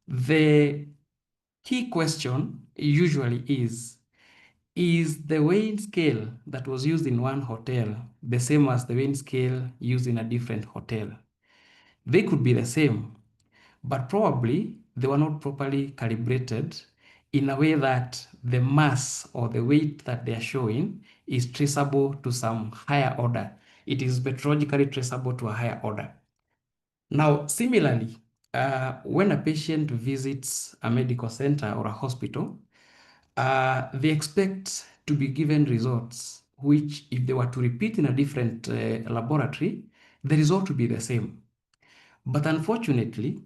The key question usually is the weighing scale that was used in one hotel the same as the weighing scale used in a different hotel? They could be the same, but probably they were not properly calibrated in a way that the mass or the weight that they are showing is traceable to some higher order. It is metrologically traceable to a higher order. Now, similarly, when a patient visits a medical center or a hospital, they expect to be given results, which if they were to repeat in a different laboratory, the result would be the same. But unfortunately,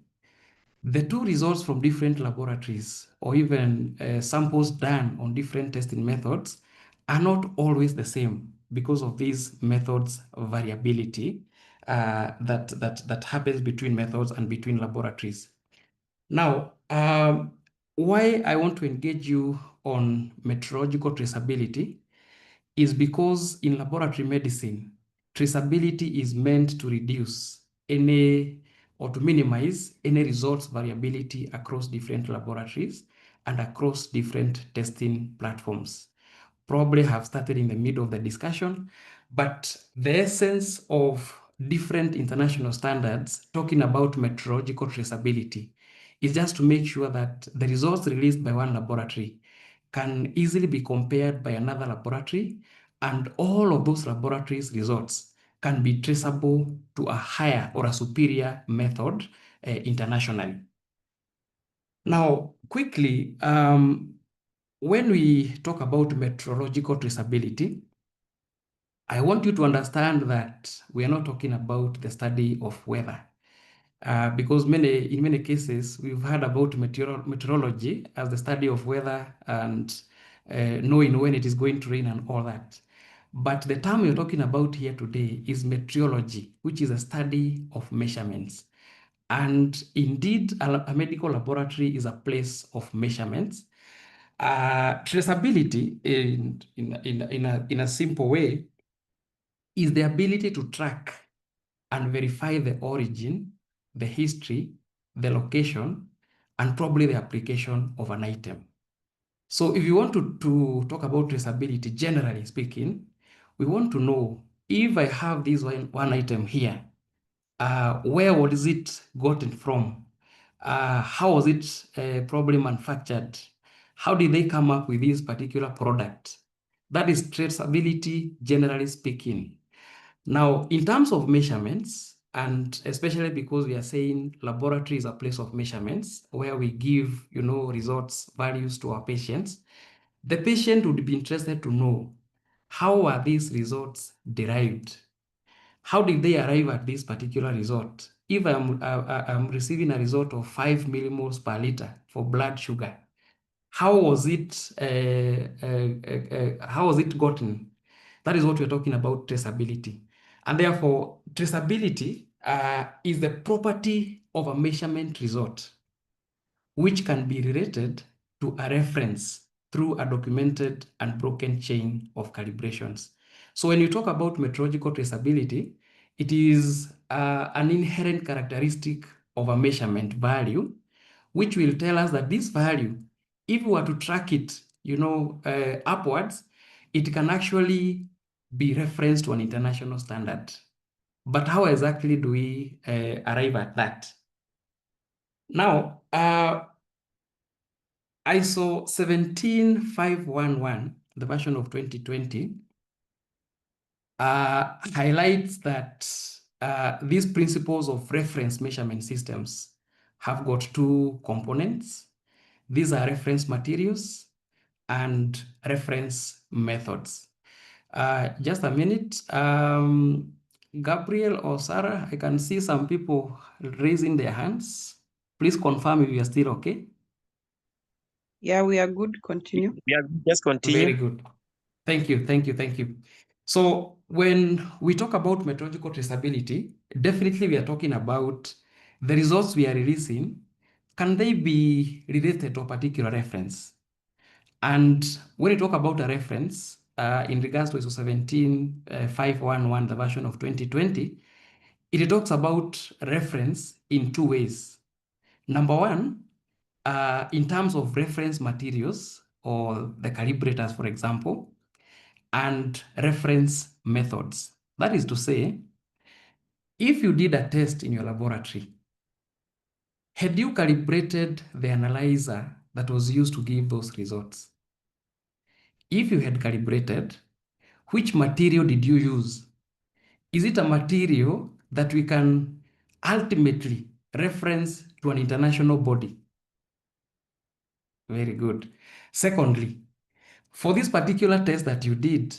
the two results from different laboratories or even samples done on different testing methods are not always the same because of these methods variability that happens between methods and between laboratories. Now, why I want to engage you on metrological traceability is because in laboratory medicine, traceability is meant to reduce any or to minimize any results variability across different laboratories and across different testing platforms. Probably have started in the middle of the discussion, but the essence of different international standards talking about metrological traceability is just to make sure that the results released by one laboratory can easily be compared by another laboratory, and all of those laboratories' results can be traceable to a higher or a superior method internationally. Now, quickly, when we talk about metrological traceability, I want you to understand that we are not talking about the study of weather. Because in many cases, we've heard about meteorology as the study of weather and knowing when it is going to rain and all that. But the term we're talking about here today is meteorology, which is a study of measurements. And indeed, a medical laboratory is a place of measurements. Traceability, in a simple way, is the ability to track and verify the origin, the history, the location, and probably the application of an item. So if you want to talk about traceability, generally speaking, we want to know if I have this one item here, where was it gotten from? How was it probably manufactured? How did they come up with this particular product? That is traceability, generally speaking. Now, in terms of measurements, and especially because we are saying laboratory is a place of measurements where we give, results, values to our patients, the patient would be interested to know how are these results derived? How did they arrive at this particular result? If I'm receiving a result of 5 millimoles per liter for blood sugar, how was it gotten? That is what we're talking about traceability. And therefore, traceability is the property of a measurement result, which can be related to a reference through a documented and broken chain of calibrations. So when you talk about metrological traceability, it is an inherent characteristic of a measurement value, which will tell us that this value, if we were to track it, upwards, it can actually be referenced to an international standard. But how exactly do we arrive at that? Now, ISO 17511, the version of 2020, highlights that these principles of reference measurement systems have got two components. These are reference materials and reference methods. Just a minute. Gabriel or Sarah, I can see some people raising their hands. Please confirm if you are still okay. Yeah, we are good. Continue. Yeah, just continue. Very good. Thank you. So when we talk about metrological traceability, definitely we are talking about the results we are releasing. Can they be related to a particular reference? And when you talk about a reference, in regards to ISO 17511, the version of 2020, it talks about reference in two ways. Number one, in terms of reference materials or the calibrators, for example, and reference methods. That is to say, if you did a test in your laboratory, had you calibrated the analyzer that was used to give those results? If you had calibrated, which material did you use? Is it a material that we can ultimately reference to an international body? Very good. Secondly, for this particular test that you did,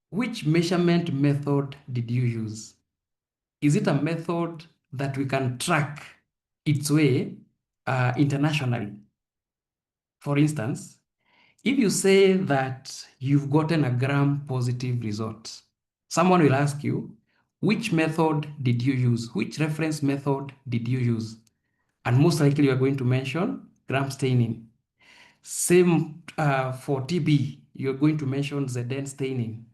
which measurement method did you use? Is it a method that we can track its way internationally? For instance, if you say that you've gotten a gram-positive result, someone will ask you, which method did you use? Which reference method did you use? And most likely you are going to mention gram staining. Same for TB, you're going to mention Zn staining.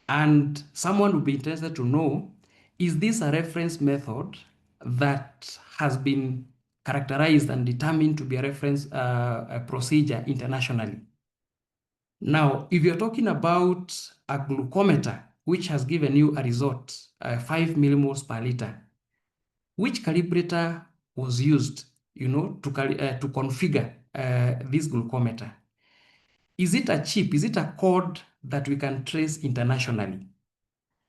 And someone would be interested to know, is this a reference method that has been characterized and determined to be a reference a procedure internationally? Now, if you're talking about a glucometer, which has given you a result, 5 millimoles per liter, which calibrator was used, to configure this glucometer? Is it a chip? Is it a code that we can trace internationally?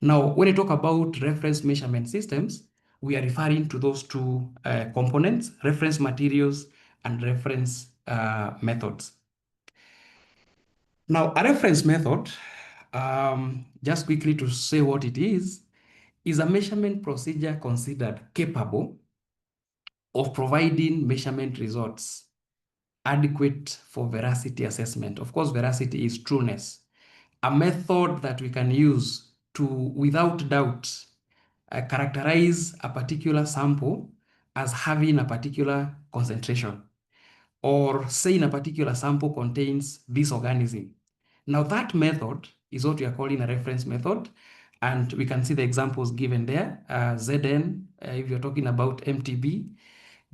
Now, when I talk about reference measurement systems, we are referring to those two components, reference materials and reference methods. Now, a reference method, just quickly to say what it is a measurement procedure considered capable of providing measurement results adequate for veracity assessment. Of course, veracity is trueness. A method that we can use to, without doubt, characterize a particular sample as having a particular concentration, or say in a particular sample contains this organism. Now that method is what we are calling a reference method, and we can see the examples given there. Zn, if you're talking about MTB,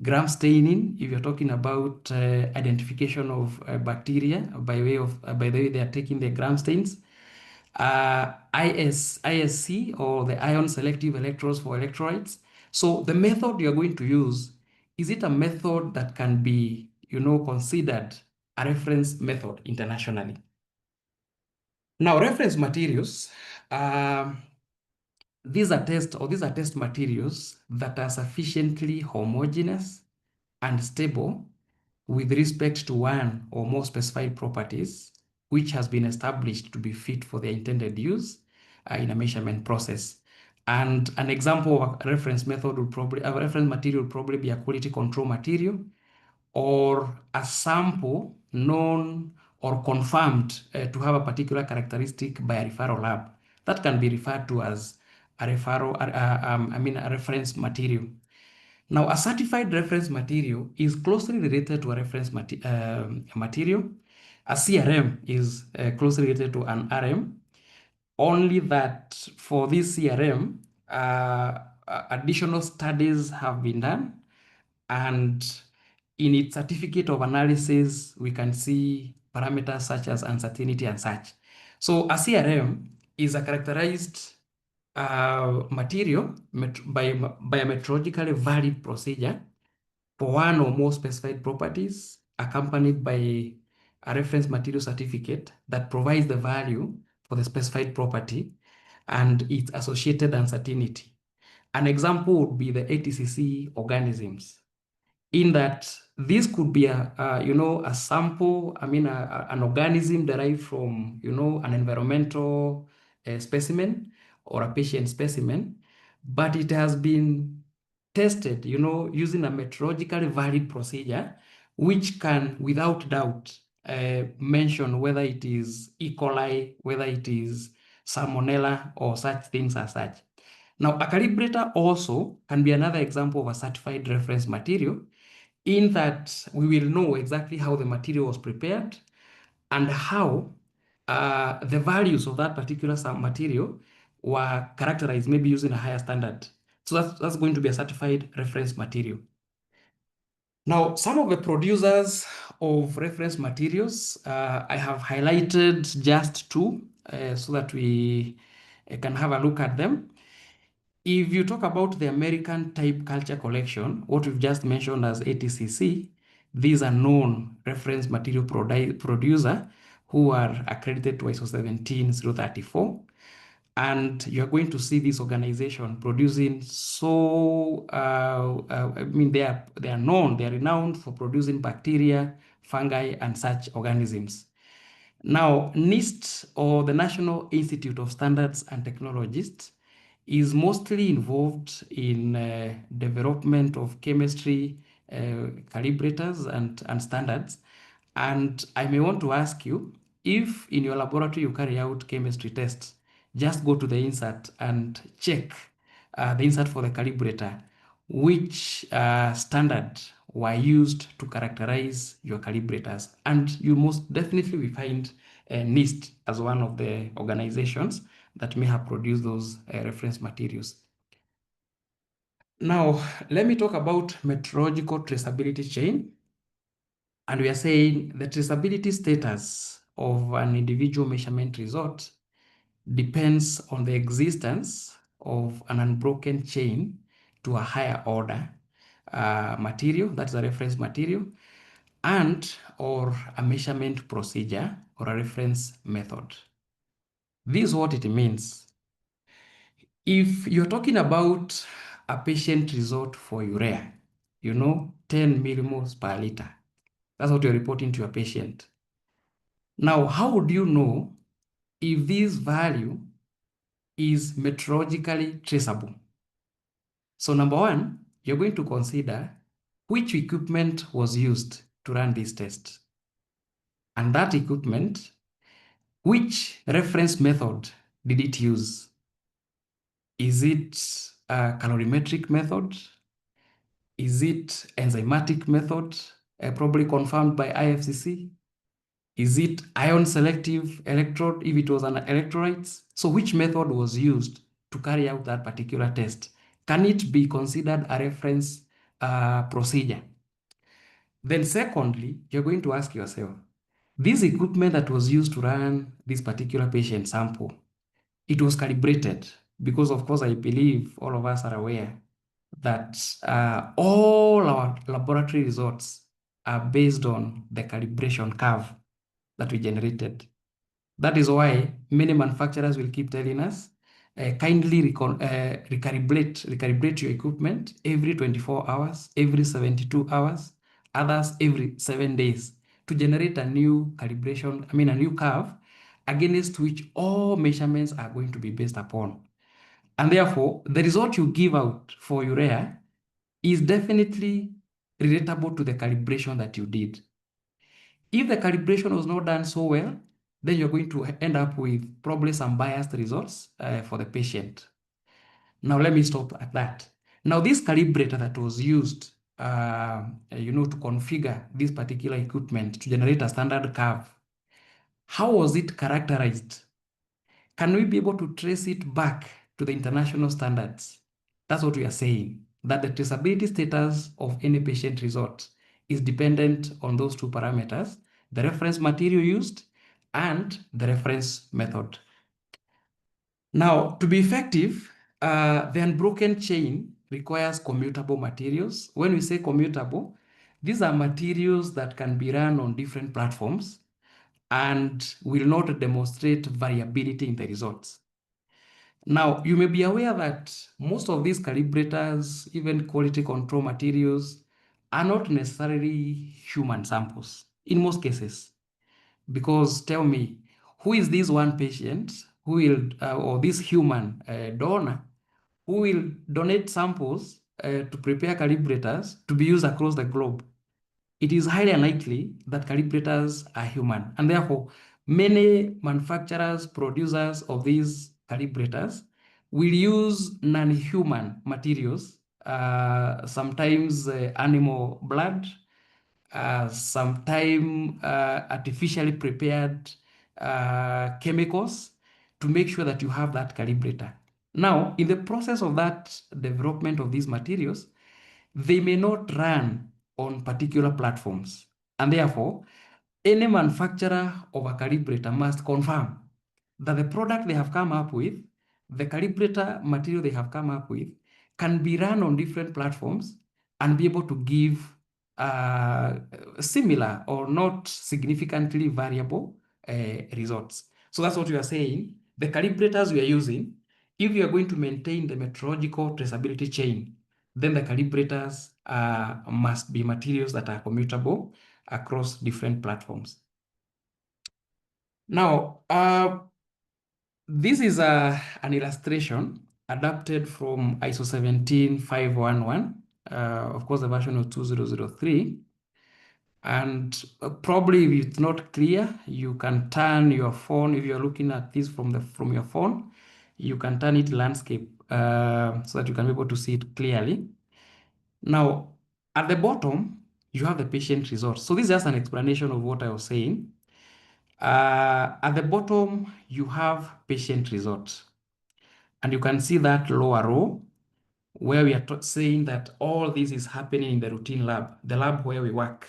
gram staining, if you're talking about identification of bacteria by the way they are taking the gram stains, ISC, or the ion selective electrodes for electrolytes. So the method you're going to use, is it a method that can be, considered a reference method internationally? Now, reference materials, these are test materials that are sufficiently homogeneous and stable with respect to one or more specified properties, which has been established to be fit for their intended use in a measurement process. And an example of a reference material would probably be a quality control material, or a sample known or confirmed to have a particular characteristic by a referral lab. That can be referred to as a a reference material. Now, a certified reference material is closely related to a reference material. A CRM is closely related to an RM, only that for this CRM, additional studies have been done, and in its certificate of analysis, we can see parameters such as uncertainty and such. So a CRM is a characterized material by a metrologically valid procedure for one or more specified properties, accompanied by a reference material certificate that provides the value for the specified property and its associated uncertainty. An example would be the ATCC organisms, in that this could be a sample, an organism derived from, an environmental specimen or a patient specimen, but it has been tested, using a metrologically valid procedure, which can, without doubt, mention whether it is E. coli, whether it is salmonella, or such things as such. Now, a calibrator also can be another example of a certified reference material, in that we will know exactly how the material was prepared and how the values of that particular material were characterized, maybe using a higher standard. So that's going to be a certified reference material. Now, some of the producers of reference materials, I have highlighted just two so that we can have a look at them. If you talk about the American Type Culture Collection, what we've just mentioned as ATCC, these are known reference material producer who are accredited to ISO 17034. And you're going to see this organization producing I mean, they are known, they are renowned for producing bacteria, fungi, and such organisms. Now, NIST, or the National Institute of Standards and Technologies, is mostly involved in development of chemistry calibrators and standards. And I may want to ask you, if in your laboratory you carry out chemistry tests, just go to the insert and check the insert for the calibrator, which standard were used to characterize your calibrators. And you most definitely will find NIST as one of the organizations that may have produced those reference materials. Now, let me talk about metrological traceability chain. And we are saying the traceability status of an individual measurement result depends on the existence of an unbroken chain to a higher order material, that's a reference material, and or a measurement procedure or a reference method. This is what it means. If you're talking about a patient result for urea, 10 millimoles per liter, that's what you're reporting to your patient. Now, how would you know if this value is metrologically traceable? So number one, you're going to consider which equipment was used to run this test. And that equipment, which reference method did it use? Is it a calorimetric method? Is it enzymatic method, probably confirmed by IFCC? Is it ion selective electrode if it was an electrolytes? So which method was used to carry out that particular test? Can it be considered a reference procedure? Then secondly, you're going to ask yourself, this equipment that was used to run this particular patient sample, it was calibrated because, of course, I believe all of us are aware that all our laboratory results are based on the calibration curve that we generated. That is why many manufacturers will keep telling us, kindly recalibrate your equipment every 24 hours, every 72 hours, others every 7 days to generate a new calibration, a new curve against which all measurements are going to be based upon. And therefore, the result you give out for urea is definitely relatable to the calibration that you did. If the calibration was not done so well, then you're going to end up with probably some biased results for the patient. Now, let me stop at that. Now, this calibrator that was used, to configure this particular equipment to generate a standard curve, how was it characterized? Can we be able to trace it back to the international standards? That's what we are saying, that the traceability status of any patient result is dependent on those two parameters, the reference material used and the reference method. Now, to be effective, the unbroken chain requires commutable materials. When we say commutable, these are materials that can be run on different platforms and will not demonstrate variability in the results. Now, you may be aware that most of these calibrators, even quality control materials, are not necessarily human samples in most cases. Because tell me, who is this one patient who will, or this human donor, who will donate samples to prepare calibrators to be used across the globe? It is highly unlikely that calibrators are human. And therefore, many manufacturers, producers of these calibrators will use non-human materials, sometimes animal blood, sometimes artificially prepared chemicals to make sure that you have that calibrator. Now, in the process of that development of these materials, they may not run on particular platforms. And therefore, any manufacturer of a calibrator must confirm that the product they have come up with, the calibrator material they have come up with, can be run on different platforms and be able to give similar or not significantly variable results. So that's what we are saying. The calibrators we are using, if you are going to maintain the metrological traceability chain, then the calibrators must be materials that are commutable across different platforms. Now, this is an illustration adapted from ISO 17511, of course, the version of 2003. And probably if it's not clear, you can turn your phone, if you're looking at this from your phone, you can turn it landscape so that you can be able to see it clearly. Now, at the bottom, you have the patient results. So this is just an explanation of what I was saying. At the bottom, you have patient results. And you can see that lower row where we are saying that all this is happening in the routine lab, the lab where we work.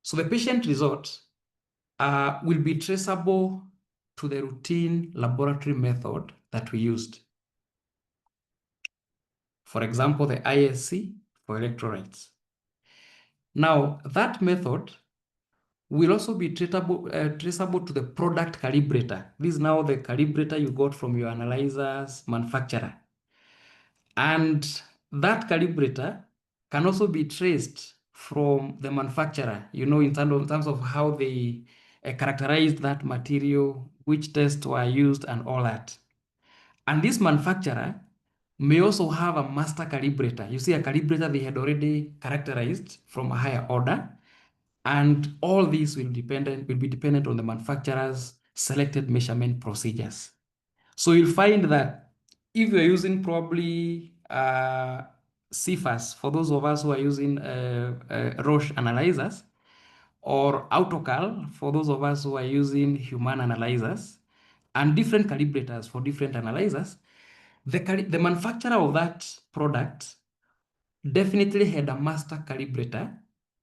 So the patient results will be traceable to the routine laboratory method that we used. For example, the ISC for electrolytes. Now, that method will also be traceable to the product calibrator. This is now the calibrator you got from your analyzer's manufacturer. And that calibrator can also be traced from the manufacturer, in terms of how they characterized that material, which tests were used, and all that. And this manufacturer may also have a master calibrator. You see, a calibrator they had already characterized from a higher order. And all these will be dependent on the manufacturer's selected measurement procedures. So you'll find that if you're using probably CFAS, for those of us who are using Roche analyzers, or AutoCal, for those of us who are using human analyzers, and different calibrators for different analyzers, the manufacturer of that product definitely had a master calibrator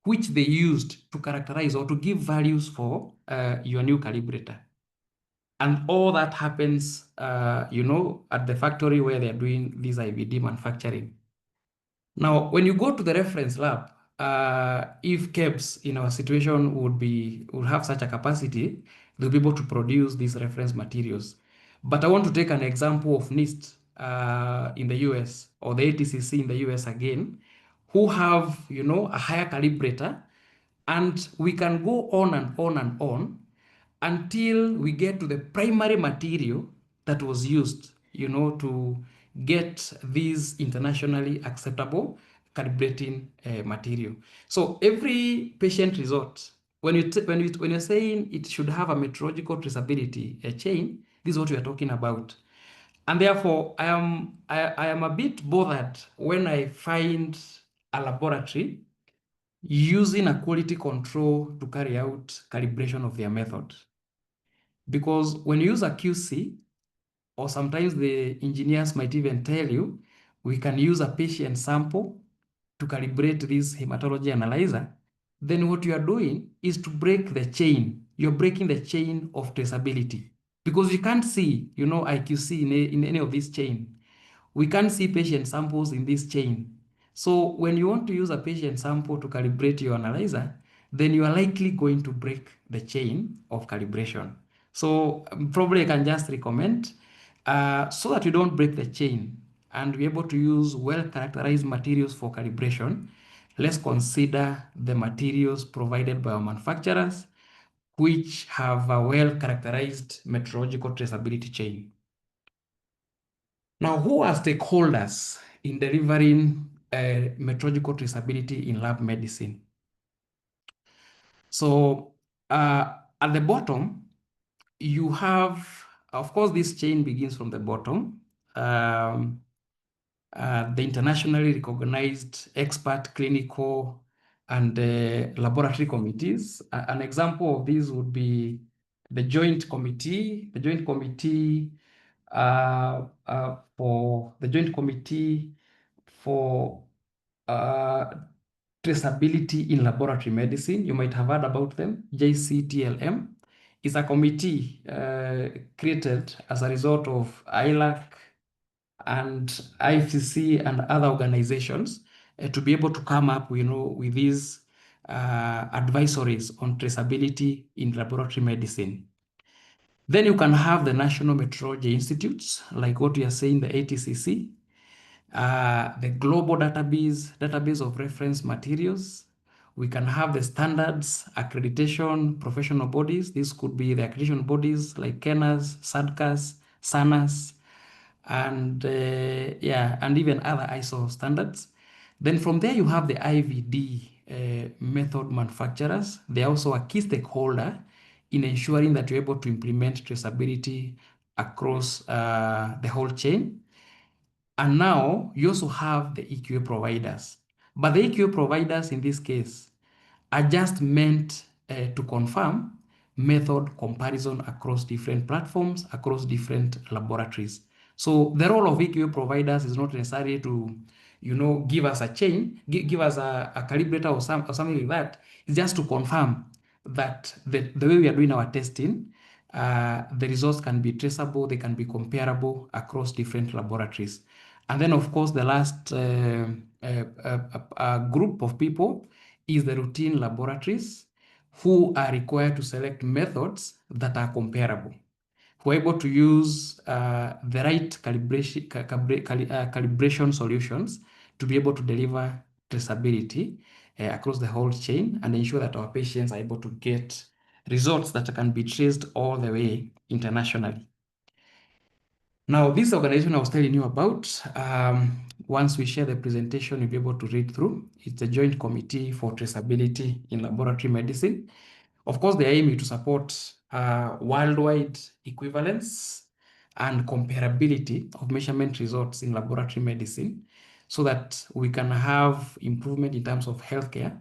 which they used to characterize or to give values for your new calibrator. And all that happens, at the factory where they're doing this IVD manufacturing. Now, when you go to the reference lab, if KEBS in our situation would have such a capacity, they'll be able to produce these reference materials. But I want to take an example of NIST in the US, or the ATCC in the US again, who have, a higher calibrator, and we can go on and on and on until we get to the primary material that was used, to get these internationally acceptable calibrating material. So every patient result, when you're saying it should have a metrological traceability chain, this is what we are talking about. And therefore, I am a bit bothered when I find a laboratory using a quality control to carry out calibration of their method. Because when you use a QC, or sometimes the engineers might even tell you, we can use a patient sample to calibrate this hematology analyzer, then what you are doing is to break the chain. You're breaking the chain of traceability. Because you can't see, IQC in any of this chain. We can't see patient samples in this chain. So when you want to use a patient sample to calibrate your analyzer, then you are likely going to break the chain of calibration. So probably I can just recommend so that you don't break the chain and be able to use well-characterized materials for calibration, let's consider the materials provided by our manufacturers, which have a well-characterized metrological traceability chain. Now, who are stakeholders in delivering metrological traceability in lab medicine? So at the bottom, you have, of course, this chain begins from the bottom. The internationally recognized expert clinical and laboratory committees. An example of these would be the Joint Committee, for the Joint Committee for traceability in laboratory medicine. You might have heard about them. JCTLM is a committee created as a result of highligh and IFCC and other organizations to be able to come up, with these advisories on traceability in laboratory medicine. Then you can have the National Metrology Institutes, like what we are saying, the ATCC, the global database of reference materials. We can have the standards, accreditation, professional bodies. This could be the accreditation bodies like KENAS, SADCAS, SANAS, and and even other ISO standards. Then from there you have the IVD method manufacturers. They are also a key stakeholder in ensuring that you're able to implement traceability across the whole chain. And now you also have the EQA providers. But the EQA providers in this case are just meant to confirm method comparison across different platforms, across different laboratories. So the role of EQA providers is not necessarily to, give us a chain, give us a calibrator or something like that. It's just to confirm that the way we are doing our testing, the results can be traceable, they can be comparable across different laboratories. And then, of course, the last group of people is the routine laboratories who are required to select methods that are comparable, who are able to use the right calibration solutions to be able to deliver traceability across the whole chain and ensure that our patients are able to get results that can be traced all the way internationally. Now, this organization I was telling you about, once we share the presentation, you'll be able to read through. It's a joint committee for traceability in laboratory medicine. Of course, the aim is to support worldwide equivalence and comparability of measurement results in laboratory medicine so that we can have improvement in terms of healthcare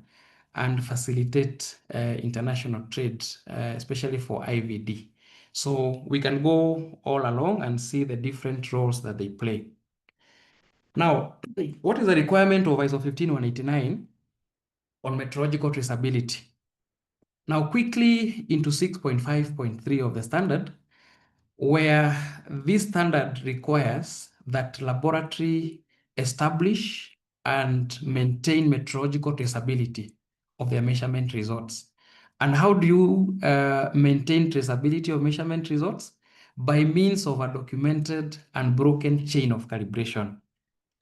and facilitate international trade, especially for IVD. So we can go all along and see the different roles that they play. Now, what is the requirement of ISO 15189 on metrological traceability? Now, quickly into 6.5.3 of the standard, where this standard requires that laboratory establish and maintain metrological traceability of their measurement results. And how do you maintain traceability of measurement results? By means of a documented and broken chain of calibration.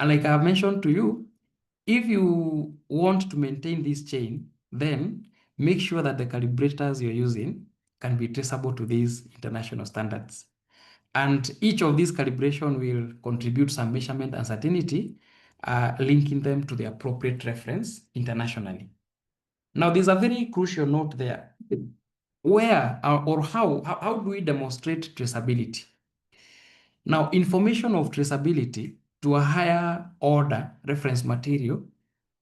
And like I have mentioned to you, if you want to maintain this chain, then make sure that the calibrators you're using can be traceable to these international standards. And each of these calibration will contribute some measurement uncertainty, linking them to the appropriate reference internationally. Now, there's a very crucial note there. Where or how do we demonstrate traceability? Now, information of traceability to a higher order reference material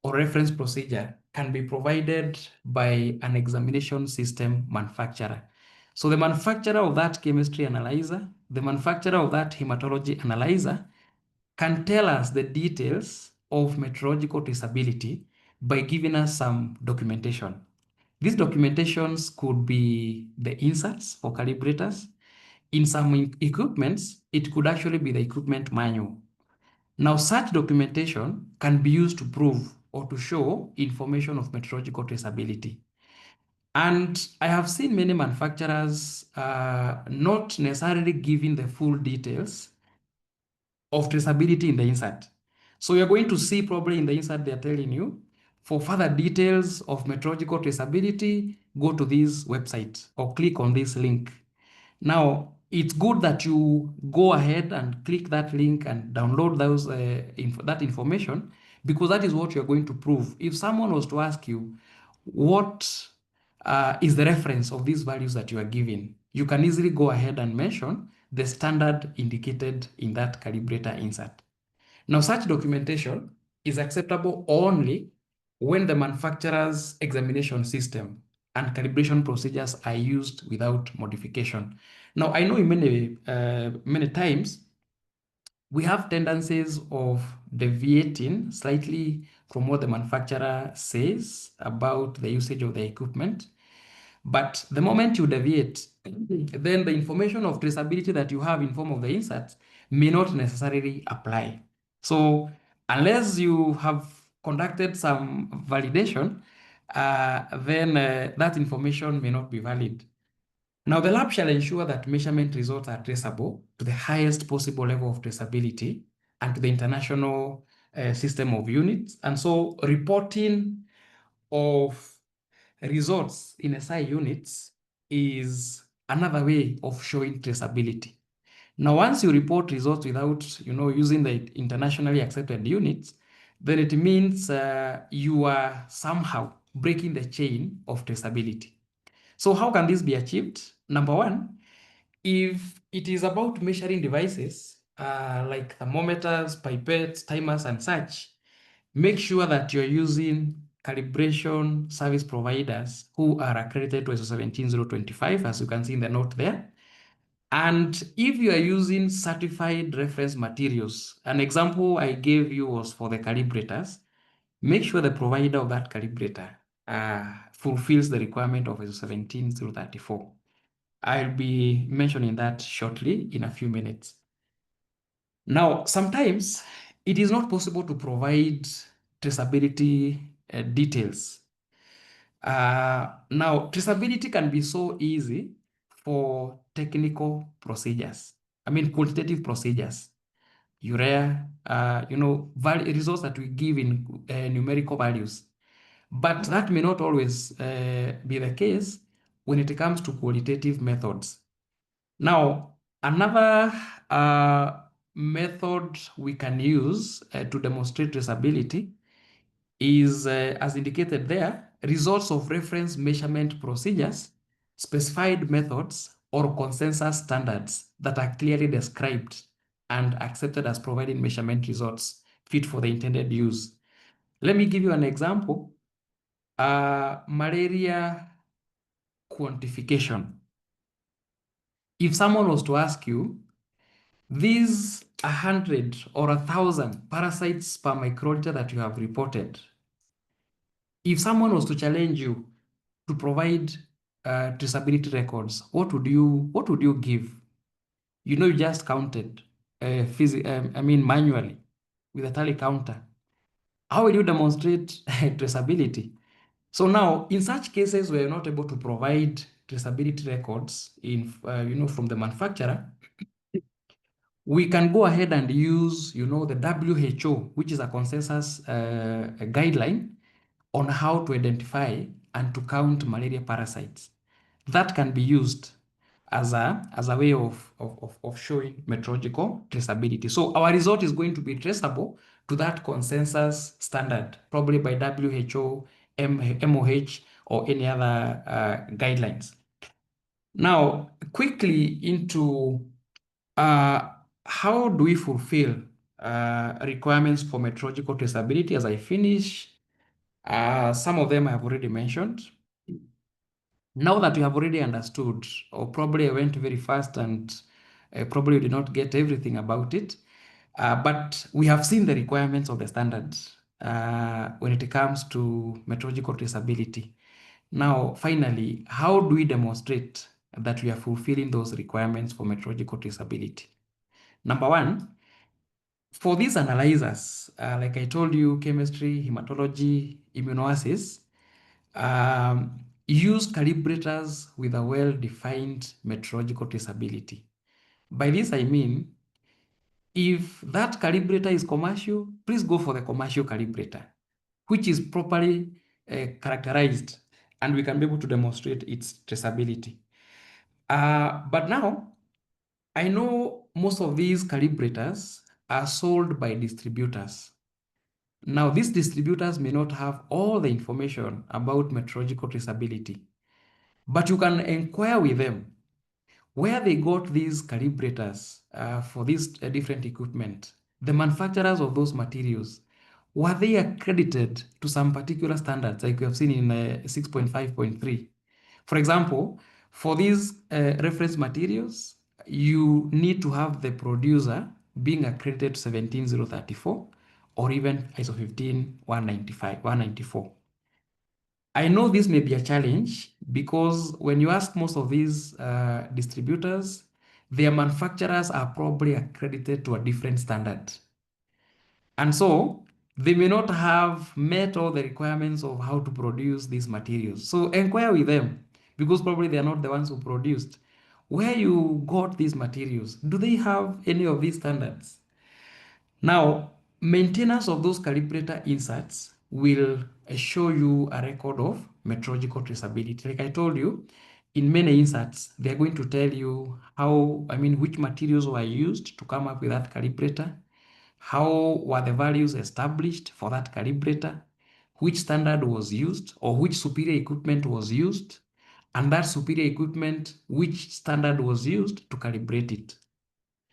or reference procedure can be provided by an examination system manufacturer. So the manufacturer of that chemistry analyzer, the manufacturer of that hematology analyzer can tell us the details of metrological traceability by giving us some documentation. These documentations could be the inserts for calibrators. In some equipments, it could actually be the equipment manual. Now, such documentation can be used to prove or to show information of metrological traceability. And I have seen many manufacturers not necessarily giving the full details of traceability in the insert. So you're going to see probably in the insert they're telling you, for further details of metrological traceability, go to this website or click on this link. Now, it's good that you go ahead and click that link and download that information, because that is what you're going to prove. If someone was to ask you, what is the reference of these values that you are giving, you can easily go ahead and mention the standard indicated in that calibrator insert. Now, such documentation is acceptable only when the manufacturer's examination system and calibration procedures are used without modification. Now, I know in many times we have tendencies of deviating slightly from what the manufacturer says about the usage of the equipment. But the moment you deviate, then the information of traceability that you have in form of the inserts may not necessarily apply. So unless you have conducted some validation, then that information may not be valid. Now, the lab shall ensure that measurement results are traceable to the highest possible level of traceability and to the international system of units. And so reporting of results in SI units is another way of showing traceability. Now, once you report results without, using the internationally accepted units, then it means you are somehow breaking the chain of traceability. So how can this be achieved? Number one, if it is about measuring devices like thermometers, pipettes, timers, and such, make sure that you're using calibration service providers who are accredited to ISO 17025, as you can see in the note there. And if you are using certified reference materials, an example I gave you was for the calibrators, make sure the provider of that calibrator fulfills the requirement of ISO 17034. I'll be mentioning that shortly in a few minutes. Now, sometimes it is not possible to provide traceability details. Now, traceability can be so easy for technical procedures. I mean, quantitative procedures, urea, results that we give in numerical values. But that may not always be the case when it comes to qualitative methods. Now, another method we can use to demonstrate traceability is, as indicated there, results of reference measurement procedures, specified methods, or consensus standards that are clearly described and accepted as providing measurement results fit for the intended use. Let me give you an example. Malaria quantification. If someone was to ask you, these 100 or 1,000 parasites per microliter that you have reported, if someone was to challenge you to provide traceability records, what would you give? You just counted, manually with a tally counter. How will you demonstrate traceability? So now, in such cases where you're not able to provide traceability records from the manufacturer, we can go ahead and use, the WHO, which is a consensus guideline on how to identify and to count malaria parasites. That can be used as a way of showing metrological traceability. So our result is going to be traceable to that consensus standard, probably by WHO, MOH, or any other guidelines. Now, quickly into how do we fulfill requirements for metrological traceability? As I finish, some of them I have already mentioned. Now that you have already understood, or probably I went very fast and probably did not get everything about it, but we have seen the requirements of the standards when it comes to metrological traceability. Now, finally, how do we demonstrate that we are fulfilling those requirements for metrological traceability? Number one, for these analyzers, like I told you, chemistry, hematology, immunoassays, use calibrators with a well-defined metrological traceability. By this, I mean, if that calibrator is commercial, please go for the commercial calibrator, which is properly characterized, and we can be able to demonstrate its traceability. But now, I know most of these calibrators are sold by distributors. Now, these distributors may not have all the information about metrological traceability, but you can inquire with them where they got these calibrators for these different equipment. The manufacturers of those materials, were they accredited to some particular standards like we have seen in 6.5.3? For example, for these reference materials, you need to have the producer being accredited to 17034, or even ISO 15194. I know this may be a challenge because when you ask most of these distributors, their manufacturers are probably accredited to a different standard. And so they may not have met all the requirements of how to produce these materials. So inquire with them because probably they are not the ones who produced. Where you got these materials, do they have any of these standards? Now, maintenance of those calibrator inserts will show you a record of metrological traceability. Like I told you, in many inserts, they're going to tell you which materials were used to come up with that calibrator, how were the values established for that calibrator, which standard was used or which superior equipment was used, and that superior equipment, which standard was used to calibrate it.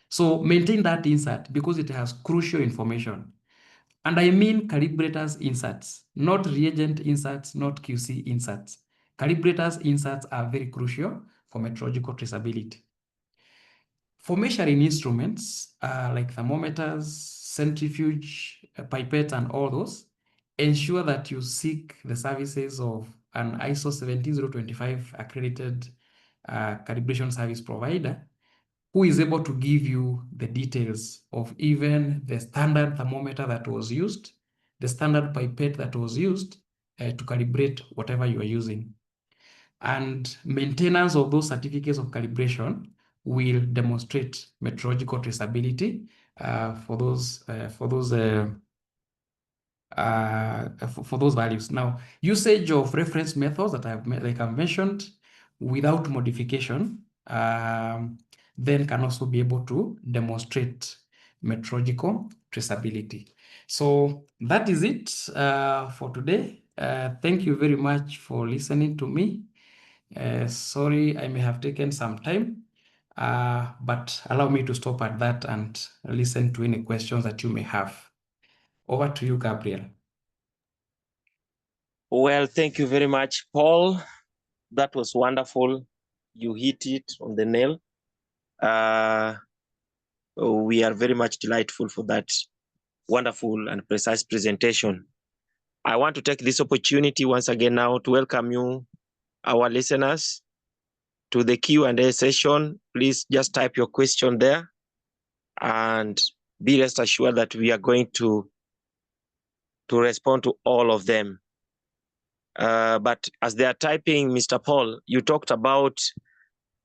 So maintain that insert because it has crucial information. And I mean calibrators inserts, not reagent inserts, not QC inserts. Calibrators inserts are very crucial for metrological traceability. For measuring instruments like thermometers, centrifuge, pipettes, and all those, ensure that you seek the services of an ISO 17025 accredited calibration service provider who is able to give you the details of even the standard thermometer that was used, the standard pipette that was used to calibrate whatever you are using. And maintenance of those certificates of calibration will demonstrate metrological traceability for those values. Now, usage of reference methods that I've mentioned without modification then can also be able to demonstrate metrological traceability. So that is it for today. Thank you very much for listening to me. Sorry, I may have taken some time, but allow me to stop at that and listen to any questions that you may have. Over to you, Gabriel. Well, thank you very much, Paul. That was wonderful. You hit it on the nail. We are very much delightful for that wonderful and precise presentation. I want to take this opportunity once again now to welcome you, our listeners, to the Q&A session. Please just type your question there and be rest assured that we are going to respond to all of them. But as they are typing, Mr. Paul, you talked about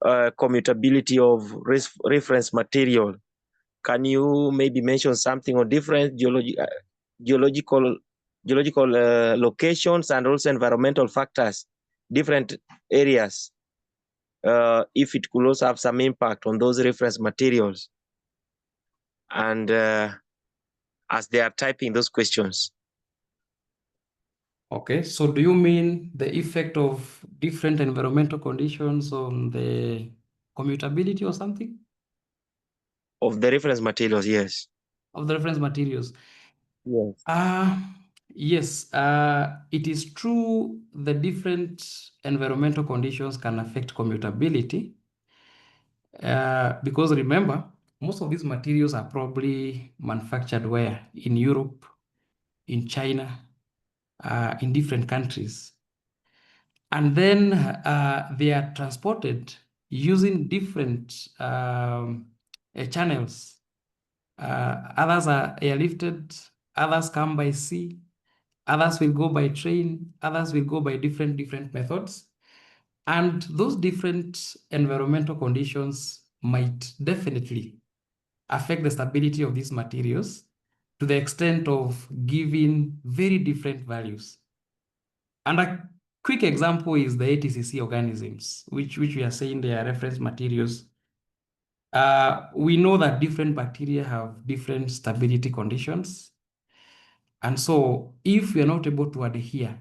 commutability of reference material. Can you maybe mention something on different geological locations and also environmental factors, different areas, if it could also have some impact on those reference materials? And as they are typing those questions. Okay, so do you mean the effect of different environmental conditions on the commutability or something? Of the reference materials, yes. Of the reference materials? Yes. Yes, it is true the different environmental conditions can affect commutability. Because remember, most of these materials are probably manufactured where? In Europe, in China, in different countries. And then they are transported using different channels. Others are airlifted, others come by sea, others will go by train, others will go by different methods. And those different environmental conditions might definitely affect the stability of these materials to the extent of giving very different values. And a quick example is the ATCC organisms, which we are saying they are reference materials. We know that different bacteria have different stability conditions. And so if we are not able to adhere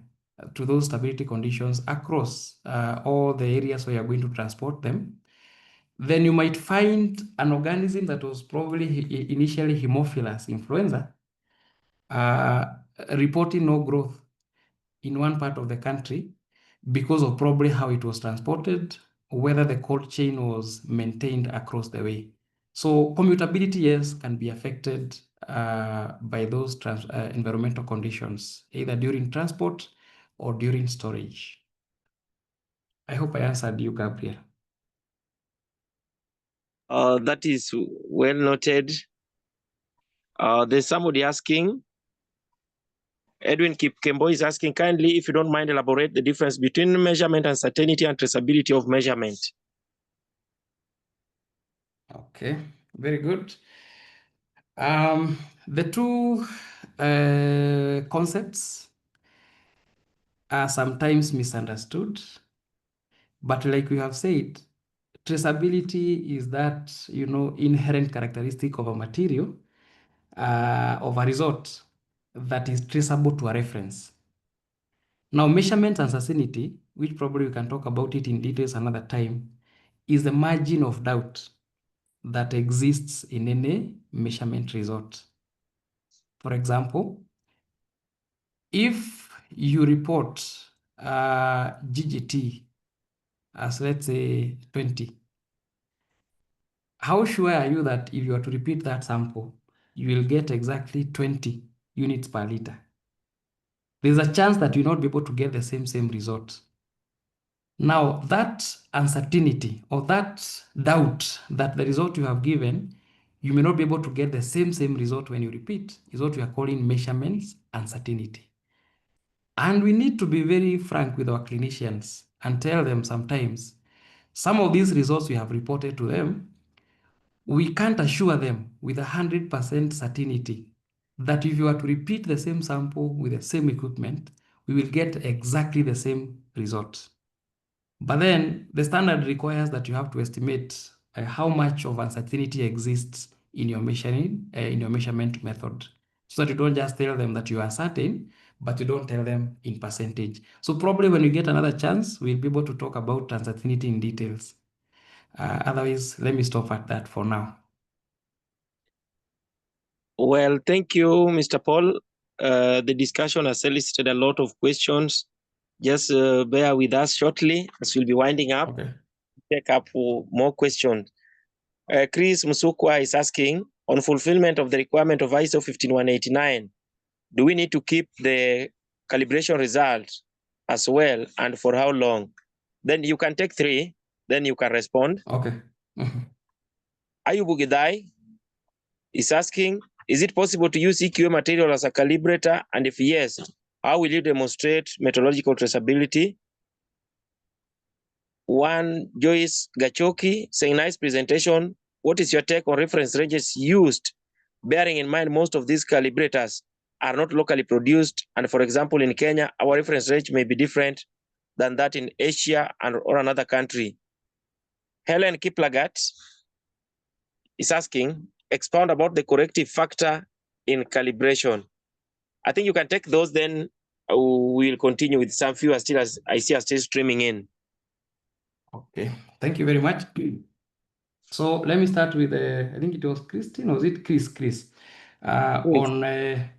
to those stability conditions across all the areas where you are going to transport them, then you might find an organism that was probably initially Haemophilus influenza reporting no growth in one part of the country because of probably how it was transported, whether the cold chain was maintained across the way. So commutability, yes, can be affected by those environmental conditions, either during transport or during storage. I hope I answered you, Gabriel. That is well noted. There's somebody asking, Edwin Kipkembo is asking, kindly, if you don't mind, elaborate the difference between measurement uncertainty and traceability of measurement. Okay, very good. The two concepts are sometimes misunderstood, but like we have said, traceability is that, inherent characteristic of a material, of a result that is traceable to a reference. Now, measurement uncertainty, which probably we can talk about it in details another time, is the margin of doubt that exists in any measurement result. For example, if you report GGT as, let's say, 20, how sure are you that if you are to repeat that sample, you will get exactly 20 units per liter? There's a chance that you'll not be able to get the same result. Now, that uncertainty or that doubt that the result you have given, you may not be able to get the same result when you repeat, is what we are calling measurements uncertainty. And we need to be very frank with our clinicians and tell them sometimes, some of these results we have reported to them, we can't assure them with 100% certainty that if you are to repeat the same sample with the same equipment, we will get exactly the same result. But then the standard requires that you have to estimate how much of uncertainty exists in your measurement method, so that you don't just tell them that you are certain, but you don't tell them in percentage. So probably when you get another chance, we'll be able to talk about uncertainty in details. Otherwise, let me stop at that for now. Well, thank you, Mr. Paul. The discussion has elicited a lot of questions. Just bear with us shortly as we'll be winding up. Okay. Take up more questions. Chris Musukwa is asking, on fulfillment of the requirement of ISO 15189, do we need to keep the calibration result as well, and for how long? Then you can take 3, then you can respond. Okay. Ayubu Gidai is asking, is it possible to use EQA material as a calibrator? And if yes, how will you demonstrate metrological traceability? One Joyce Gachoki saying, nice presentation. What is your take on reference ranges used? Bearing in mind, most of these calibrators are not locally produced. And for example, in Kenya, our reference range may be different than that in Asia or another country. Helen Kiplagat is asking, expound about the corrective factor in calibration. I think you can take those, then we'll continue with some few still, as I see are still streaming in. Okay, thank you very much. So let me start with, I think it was Christine, or was it Chris? On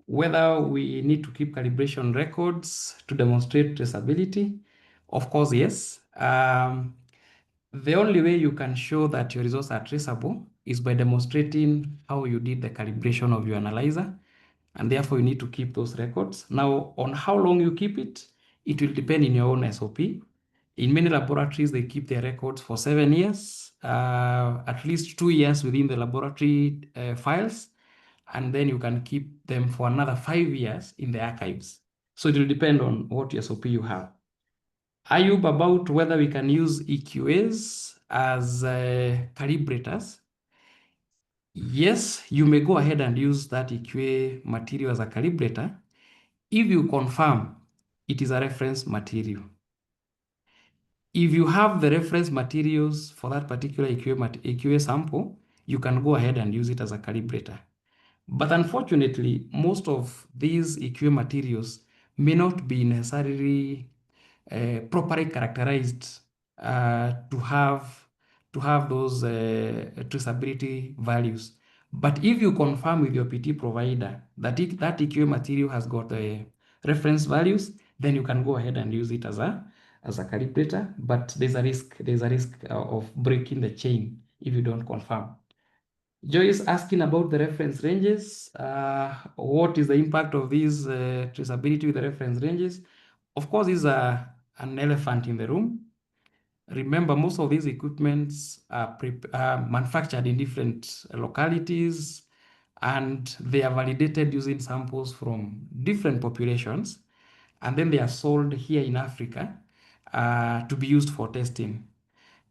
whether we need to keep calibration records to demonstrate traceability. Of course, yes. The only way you can show that your results are traceable is by demonstrating how you did the calibration of your analyzer, and therefore you need to keep those records. Now, on how long you keep it, it will depend in your own SOP. In many laboratories, they keep their records for 7 years, at least 2 years within the laboratory files, and then you can keep them for another 5 years in the archives. So it will depend on what SOP you have. Ayub, about whether we can use EQAs as calibrators. Yes, you may go ahead and use that EQA material as a calibrator if you confirm it is a reference material. If you have the reference materials for that particular EQA sample, you can go ahead and use it as a calibrator. But unfortunately, most of these EQA materials may not be necessarily properly characterized to have those traceability values. But if you confirm with your PT provider that that EQA material has got reference values, then you can go ahead and use it as a calibrator. But there's a risk of breaking the chain if you don't confirm. Joy is asking about the reference ranges. What is the impact of these traceability with the reference ranges? Of course, these are an elephant in the room. Remember, most of these equipments are manufactured in different localities, and they are validated using samples from different populations, and then they are sold here in Africa to be used for testing.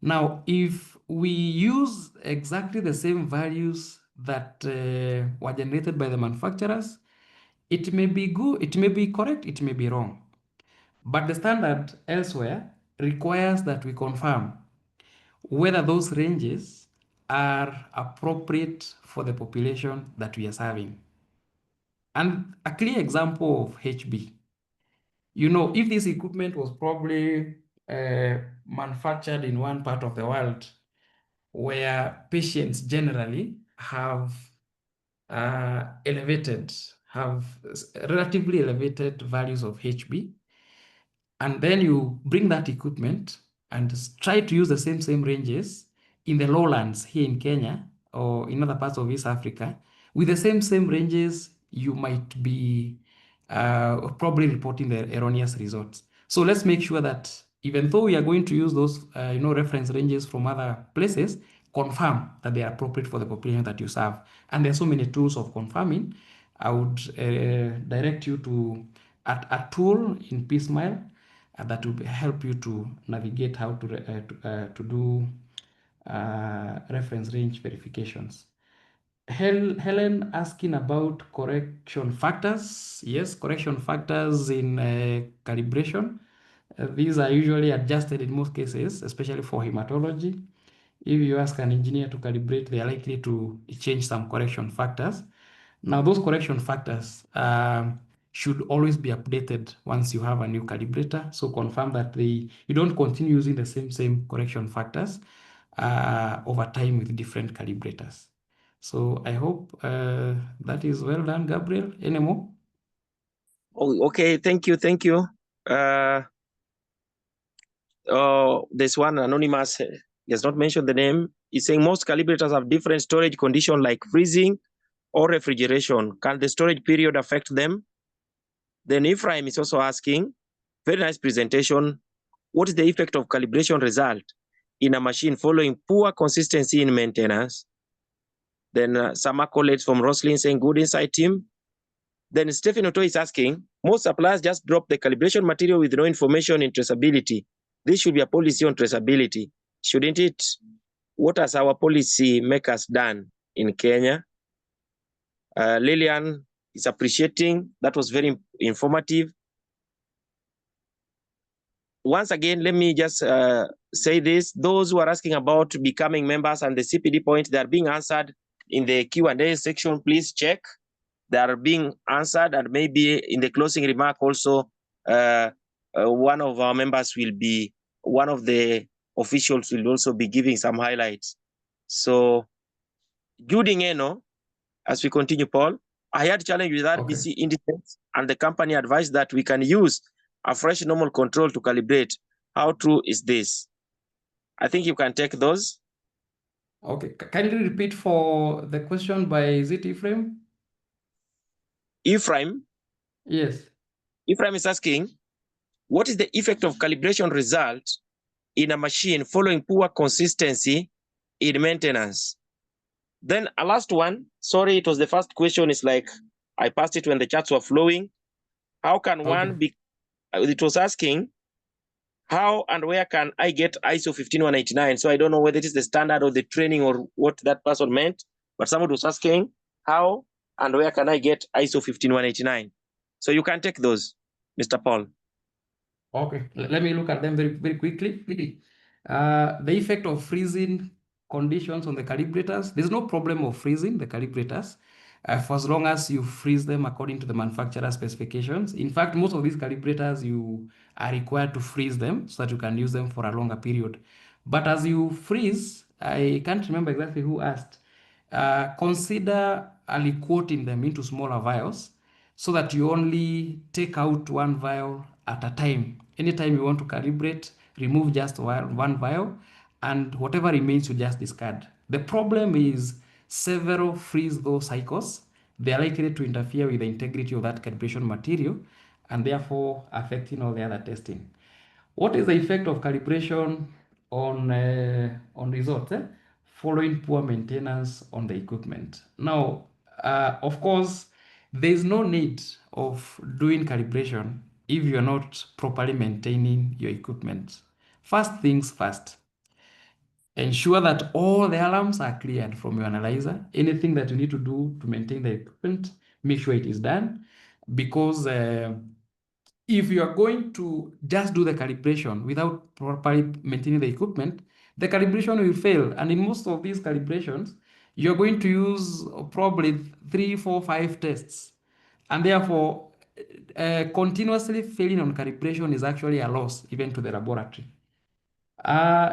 Now, if we use exactly the same values that were generated by the manufacturers, it may be good, it may be correct, it may be wrong. But the standard elsewhere requires that we confirm whether those ranges are appropriate for the population that we are serving. And a clear example of HB, you know, if this equipment was probably manufactured in one part of the world where patients generally have relatively elevated values of HB, and then you bring that equipment and try to use the same ranges in the lowlands here in Kenya or in other parts of East Africa, with the same ranges, you might be probably reporting the erroneous results. So let's make sure that even though we are going to use those reference ranges from other places, confirm that they are appropriate for the population that you serve. And there are so many tools of confirming. I would direct you to a tool in Peacemile that will help you to navigate how to do reference range verifications. Helen asking about correction factors. Yes, correction factors in calibration. These are usually adjusted in most cases, especially for hematology. If you ask an engineer to calibrate, they are likely to change some correction factors. Now, those correction factors should always be updated once you have a new calibrator. So confirm that you don't continue using the same correction factors over time with different calibrators. So I hope that is well done, Gabriel. Any more? Oh, okay, thank you. There's one anonymous, he has not mentioned the name. He's saying most calibrators have different storage condition like freezing or refrigeration. Can the storage period affect them? Then Ephraim is also asking, very nice presentation. What is the effect of calibration result in a machine following poor consistency in maintenance? Then some accolades from Roslyn saying, good insight team. Then Stephen Otto is asking, most suppliers just drop the calibration material with no information in traceability. This should be a policy on traceability, shouldn't it? What has our policy makers done in Kenya? Lillian is appreciating, that was very informative. Once again, let me just say this, those who are asking about becoming members and the CPD point, they are being answered in the Q&A section, please check. They are being answered, and maybe in the closing remark also, one of our members will be, one of the officials will also be giving some highlights. So, Judy Ngeno, as we continue, Paul, I had challenge with RBC indices, and the company advised that we can use a fresh normal control to calibrate. How true is this? I think you can take those. Okay, can you repeat for the question by, is it Ephraim? Ephraim? Yes. Ephraim is asking, what is the effect of calibration result in a machine following poor consistency in maintenance? Then a last one, sorry, it was the first question, is like, I passed it when the charts were flowing. How can one be, it was asking, how and where can I get ISO 15189? So I don't know whether it is the standard or the training or what that person meant, but someone was asking, how and where can I get ISO 15189? So you can take those, Mr. Paul. Okay, let me look at them very quickly. The effect of freezing conditions on the calibrators, there's no problem of freezing the calibrators for as long as you freeze them according to the manufacturer specifications. In fact, most of these calibrators, you are required to freeze them so that you can use them for a longer period. But as you freeze, I can't remember exactly who asked, consider aliquoting them into smaller vials so that you only take out one vial at a time. Anytime you want to calibrate, remove just one vial, and whatever remains you just discard. The problem is several freeze-thaw cycles, they are likely to interfere with the integrity of that calibration material and therefore affecting all the other testing. What is the effect of calibration on results following poor maintenance on the equipment? Now, of course, there is no need of doing calibration if you're not properly maintaining your equipment. First things first, ensure that all the alarms are cleared from your analyzer. Anything that you need to do to maintain the equipment, make sure it is done, because if you are going to just do the calibration without properly maintaining the equipment, the calibration will fail. And in most of these calibrations, you're going to use probably 3, 4, 5 tests. And therefore, continuously failing on calibration is actually a loss even to the laboratory.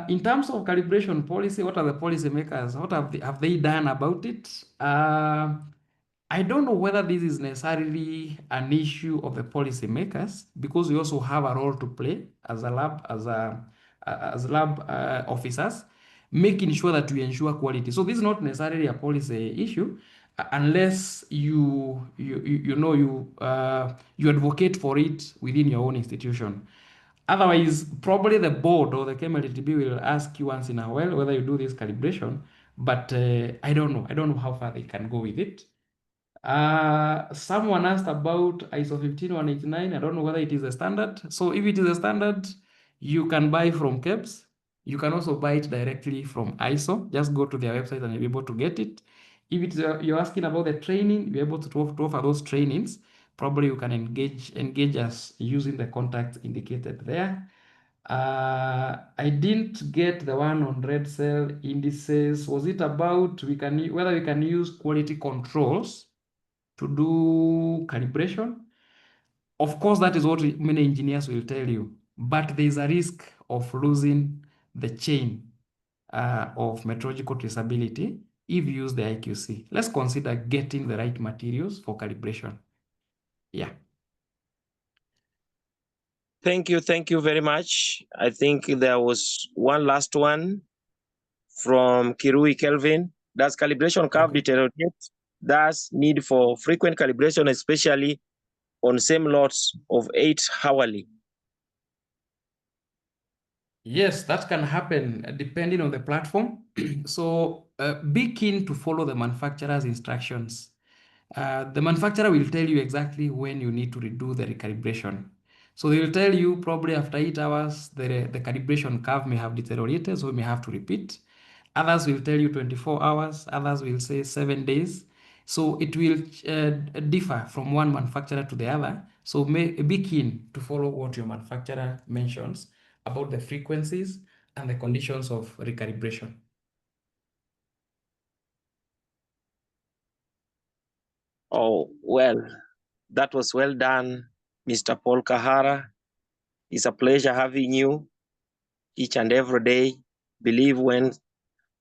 In terms of calibration policy, what are the policy makers? What have they done about it? I don't know whether this is necessarily an issue of the policy makers, because we also have a role to play as a lab, as lab officers, making sure that we ensure quality. So this is not necessarily a policy issue, unless you advocate for it within your own institution. Otherwise, probably the board or the KMLTB will ask you once in a while whether you do this calibration, but I don't know. I don't know how far they can go with it. Someone asked about ISO 15189. I don't know whether it is a standard. So if it is a standard, you can buy from KEBS. You can also buy it directly from ISO. Just go to their website and you'll be able to get it. If it's you're asking about the training, you're able to offer those trainings. Probably you can engage us using the contact indicated there. I didn't get the one on red cell indices. Was it about whether we can use quality controls to do calibration? Of course, that is what many engineers will tell you, but there is a risk of losing the chain of metrological traceability if you use the IQC. Let's consider getting the right materials for calibration. Yeah. Thank you very much. I think there was one last one from Kirui Kelvin. Does calibration curve deteriorate? Does need for frequent calibration, especially on same lots of 8 hourly? Yes, that can happen depending on the platform. So be keen to follow the manufacturer's instructions. The manufacturer will tell you exactly when you need to redo the recalibration. So they will tell you probably after 8 hours, the calibration curve may have deteriorated, so we may have to repeat. Others will tell you 24 hours, others will say 7 days. So it will differ from one manufacturer to the other. So be keen to follow what your manufacturer mentions about the frequencies and the conditions of recalibration. Oh, well, that was well done, Mr. Paul Kahara. It's a pleasure having you each and every day. Believe when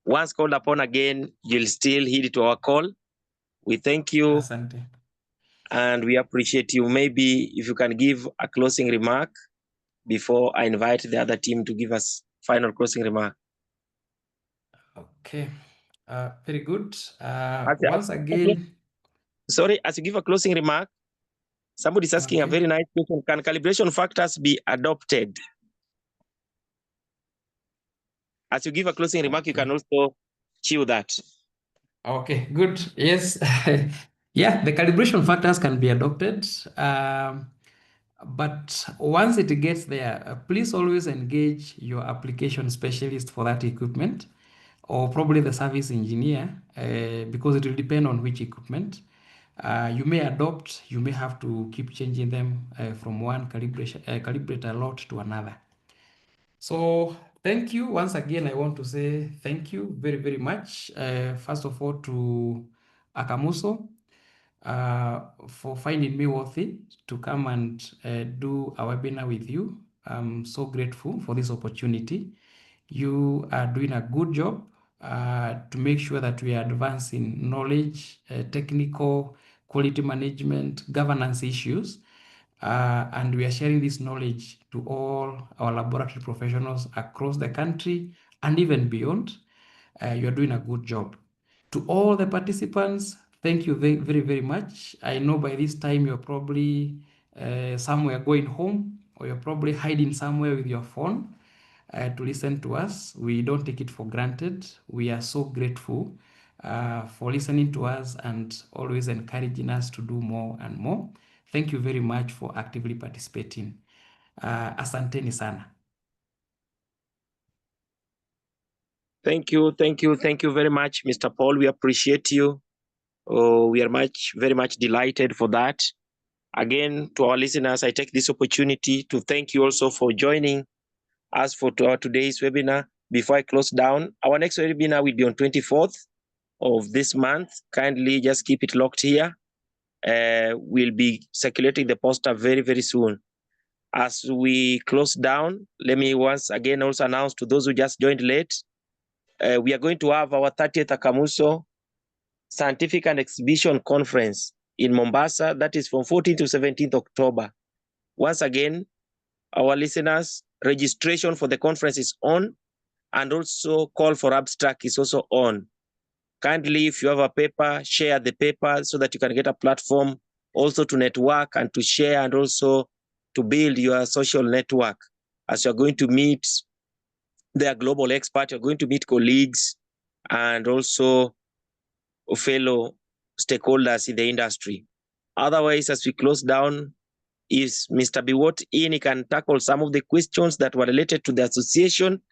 once called upon again, you'll still heed to our call. We thank you. Asante. And we appreciate you. Maybe if you can give a closing remark before I invite the other team to give us final closing remark. Okay, very good. Once again, sorry, as you give a closing remark, somebody's asking a very nice question. Can calibration factors be adopted? As you give a closing remark, you can also chew that. Okay, good. Yes. Yeah, the calibration factors can be adopted. But once it gets there, please always engage your application specialist for that equipment, or probably the service engineer, because it will depend on which equipment. You may adopt, you may have to keep changing them from one calibrator lot to another. So thank you once again. I want to say thank you very, very much. First of all, to Akmlso for finding me worthy to come and do a webinar with you. I'm so grateful for this opportunity. You are doing a good job to make sure that we are advancing knowledge, technical, quality management, governance issues. And we are sharing this knowledge to all our laboratory professionals across the country and even beyond. You're doing a good job. To all the participants, thank you very, very, very much. I know by this time you're probably somewhere going home, or you're probably hiding somewhere with your phone to listen to us. We don't take it for granted. We are so grateful for listening to us and always encouraging us to do more and more. Thank you very much for actively participating. Asanteni sana. Thank you very much, Mr. Paul. We appreciate you. We are very much delighted for that. Again, to our listeners, I take this opportunity to thank you also for joining us for today's webinar. Before I close down, our next webinar will be on 24th of this month. Kindly just keep it locked here. We'll be circulating the poster very, very soon. As we close down, let me once again also announce to those who just joined late, we are going to have our 30th Akmlso Scientific and Exhibition Conference in Mombasa. That is from 14th to 17th October. Once again, our listeners, registration for the conference is on, and also call for abstract is also on. Kindly, if you have a paper, share the paper so that you can get a platform also to network and to share, and also to build your social network. As you're going to meet their global experts, you're going to meet colleagues and also fellow stakeholders in the industry. Otherwise, as we close down, is Mr. Biwott in? He can tackle some of the questions that were related to the association,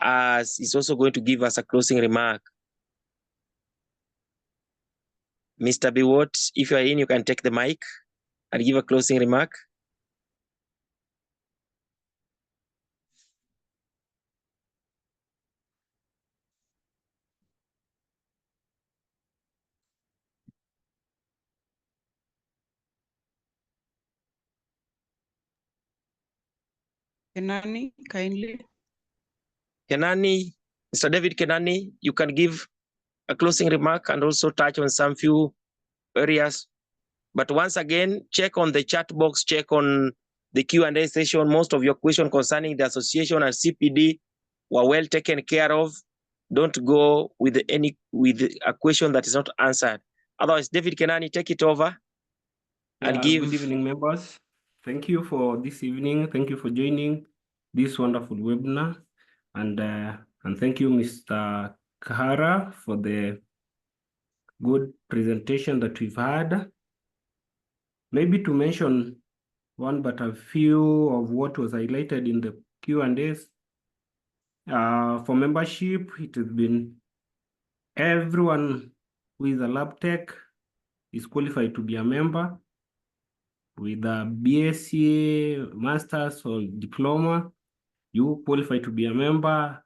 as he's also going to give us a closing remark. Mr. Biwott, if you are in, you can take the mic and give a closing remark. Kenani, kindly. Kenani, Mr. David Kenani, you can give a closing remark and also touch on some few areas. But once again, check on the chat box, check on the Q&A session. Most of your questions concerning the association and CPD were well taken care of. Don't go with a question that is not answered. Otherwise, David Kenani, take it over and give. Good evening, members. Thank you for this evening. Thank you for joining this wonderful webinar. And thank you, Mr. Kahara, for the good presentation that we've had. Maybe to mention one, but a few of what was highlighted in the Q&As. For membership, it has been everyone who is a lab tech is qualified to be a member. With a BSc, Master's, or Diploma, you qualify to be a member.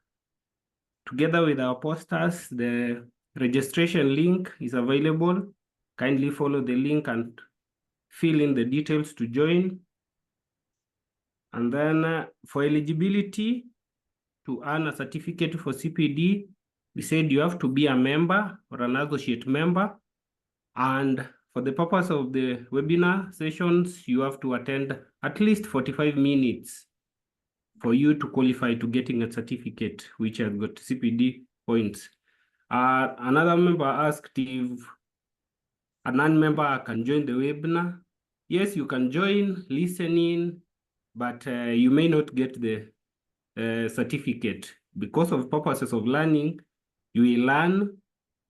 Together with our posters, the registration link is available. Kindly follow the link and fill in the details to join. And then for eligibility to earn a certificate for CPD, we said you have to be a member or an associate member. And for the purpose of the webinar sessions, you have to attend at least 45 minutes for you to qualify to getting a certificate, which has got CPD points. Another member asked if a non-member can join the webinar. Yes, you can join, listen in, but you may not get the certificate. Because of purposes of learning, you will learn,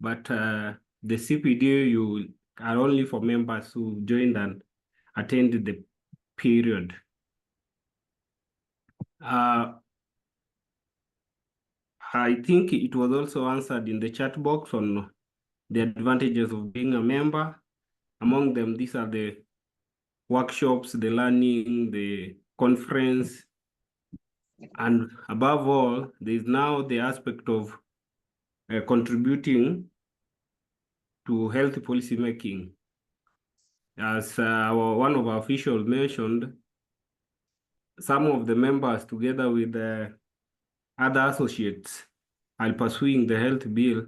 but the CPD you are only for members who joined and attended the period. I think it was also answered in the chat box on the advantages of being a member. Among them, these are the workshops, the learning, the conference, and above all, there is now the aspect of contributing to healthy policy making. As one of our officials mentioned, some of the members, together with other associates, are pursuing the health bill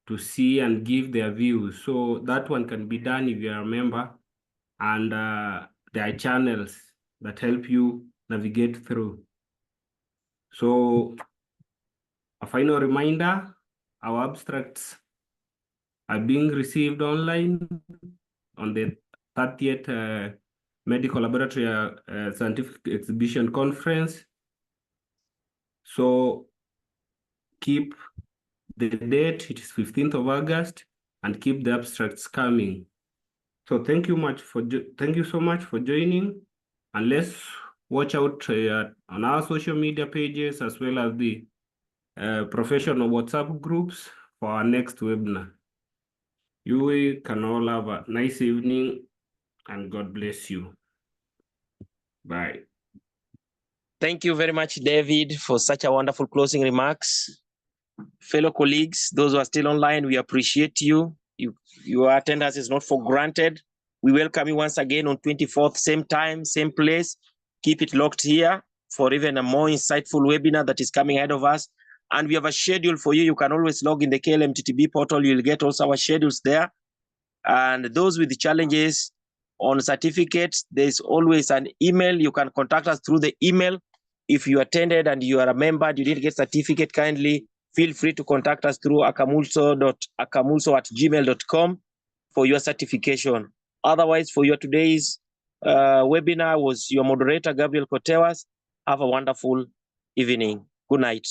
to see and give their views. So that one can be done if you are a member, and there are channels that help you navigate through. So a final reminder, our abstracts are being received online on the 30th Medical Laboratory Scientific Exhibition Conference. So keep the date, it is 15th of August, and keep the abstracts coming. So thank you so much for joining, and let's watch out on our social media pages as well as the professional WhatsApp groups for our next webinar. You can all have a nice evening and God bless you. Bye. Thank you very much, David, for such a wonderful closing remarks. Fellow colleagues, those who are still online, we appreciate you. Your attendance is not for granted. We welcome you once again on 24th, same time, same place. Keep it locked here for even a more insightful webinar that is coming ahead of us. And we have a schedule for you. You can always log in the KLMTTB portal. You'll get also our schedules there. And those with the challenges on certificates, there's always an email. You can contact us through the email. If you attended and you are a member, you didn't get certificate, kindly feel free to contact us through akmlso@gmail.com for your certification. Otherwise, for your today's webinar was your moderator, Gabriel Kotewas. Have a wonderful evening. Good night.